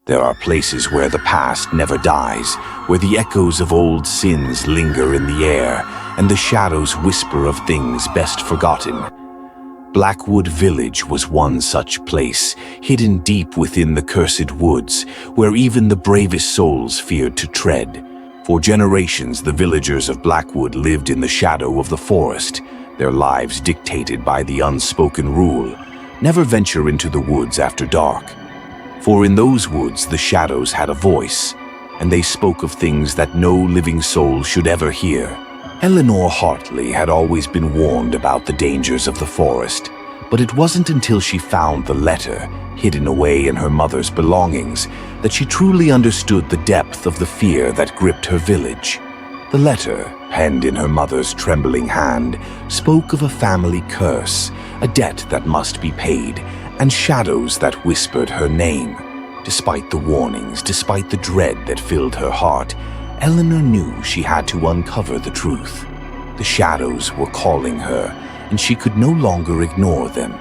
There are places where the past never dies, where the echoes of old sins linger in the air, and the shadows whisper of things best forgotten. Blackwood Village was one such place, hidden deep within the cursed woods, where even the bravest souls feared to tread. For generations, the villagers of Blackwood lived in the shadow of the forest, their lives dictated by the unspoken rule: never venture into the woods after dark. For in those woods the shadows had a voice, and they spoke of things that no living soul should ever hear. Eleanor Hartley had always been warned about the dangers of the forest, but it wasn't until she found the letter, hidden away in her mother's belongings, that she truly understood the depth of the fear that gripped her village. The letter, penned in her mother's trembling hand, spoke of a family curse, a debt that must be paid, and shadows that whispered her name. Despite the warnings, despite the dread that filled her heart, Eleanor knew she had to uncover the truth. The shadows were calling her, and she could no longer ignore them.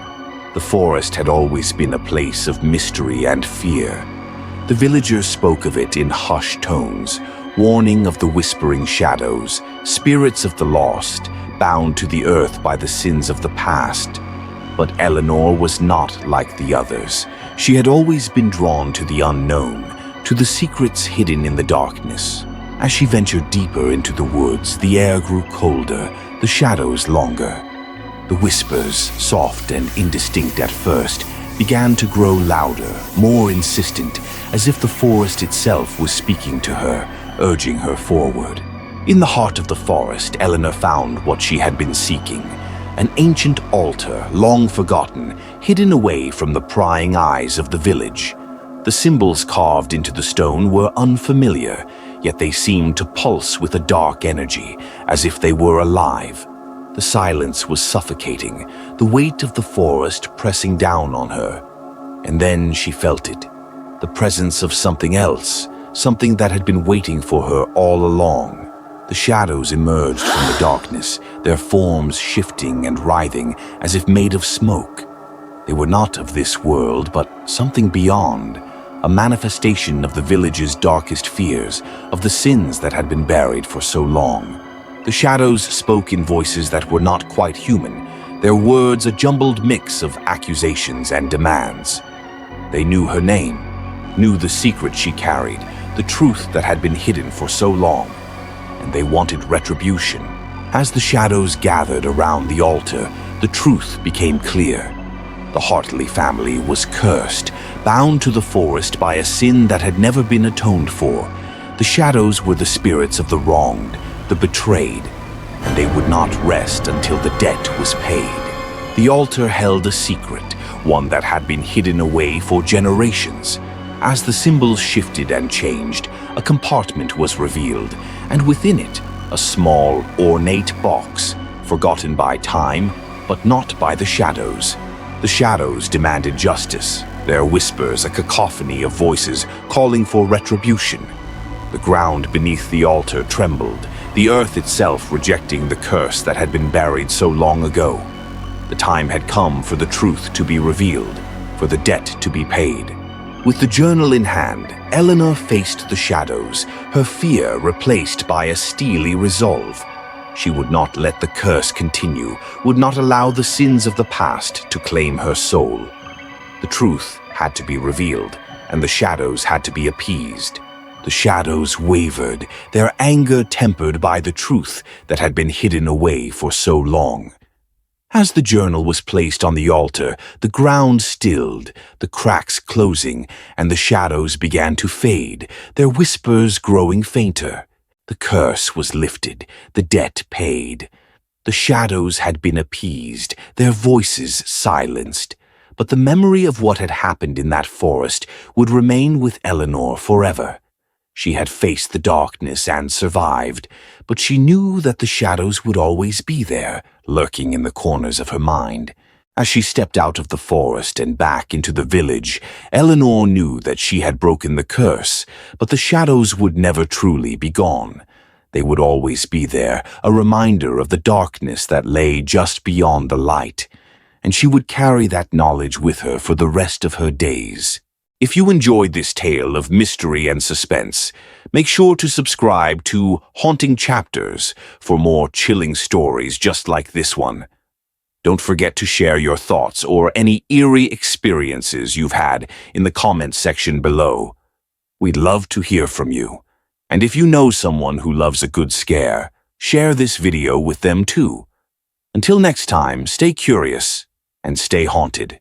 The forest had always been a place of mystery and fear. The villagers spoke of it in hushed tones, warning of the whispering shadows, spirits of the lost, bound to the earth by the sins of the past. But Eleanor was not like the others. She had always been drawn to the unknown, to the secrets hidden in the darkness. As she ventured deeper into the woods, the air grew colder, the shadows longer. The whispers, soft and indistinct at first, began to grow louder, more insistent, as if the forest itself was speaking to her, urging her forward. In the heart of the forest, Eleanor found what she had been seeking: an ancient altar, long forgotten, hidden away from the prying eyes of the village. The symbols carved into the stone were unfamiliar, yet they seemed to pulse with a dark energy, as if they were alive. The silence was suffocating, the weight of the forest pressing down on her. And then she felt it, the presence of something else, something that had been waiting for her all along. The shadows emerged from the darkness, their forms shifting and writhing as if made of smoke. They were not of this world, but something beyond, a manifestation of the village's darkest fears, of the sins that had been buried for so long. The shadows spoke in voices that were not quite human, their words a jumbled mix of accusations and demands. They knew her name, knew the secret she carried, the truth that had been hidden for so long. And they wanted retribution. As the shadows gathered around the altar, the truth became clear. The Hartley family was cursed, bound to the forest by a sin that had never been atoned for. The shadows were the spirits of the wronged, the betrayed, and they would not rest until the debt was paid. The altar held a secret, one that had been hidden away for generations. As the symbols shifted and changed, a compartment was revealed, and within it, a small, ornate box, forgotten by time, but not by the shadows. The shadows demanded justice, their whispers a cacophony of voices calling for retribution. The ground beneath the altar trembled, the earth itself rejecting the curse that had been buried so long ago. The time had come for the truth to be revealed, for the debt to be paid. With the journal in hand, Eleanor faced the shadows, her fear replaced by a steely resolve. She would not let the curse continue, would not allow the sins of the past to claim her soul. The truth had to be revealed, and the shadows had to be appeased. The shadows wavered, their anger tempered by the truth that had been hidden away for so long. As the journal was placed on the altar, the ground stilled, the cracks closing, and the shadows began to fade, their whispers growing fainter. The curse was lifted, the debt paid. The shadows had been appeased, their voices silenced. But the memory of what had happened in that forest would remain with Eleanor forever. She had faced the darkness and survived, but she knew that the shadows would always be there, lurking in the corners of her mind. As she stepped out of the forest and back into the village, Eleanor knew that she had broken the curse, but the shadows would never truly be gone. They would always be there, a reminder of the darkness that lay just beyond the light, and she would carry that knowledge with her for the rest of her days. If you enjoyed this tale of mystery and suspense, make sure to subscribe to Haunting Chapters for more chilling stories just like this one. Don't forget to share your thoughts or any eerie experiences you've had in the comments section below. We'd love to hear from you. And if you know someone who loves a good scare, share this video with them too. Until next time, stay curious and stay haunted.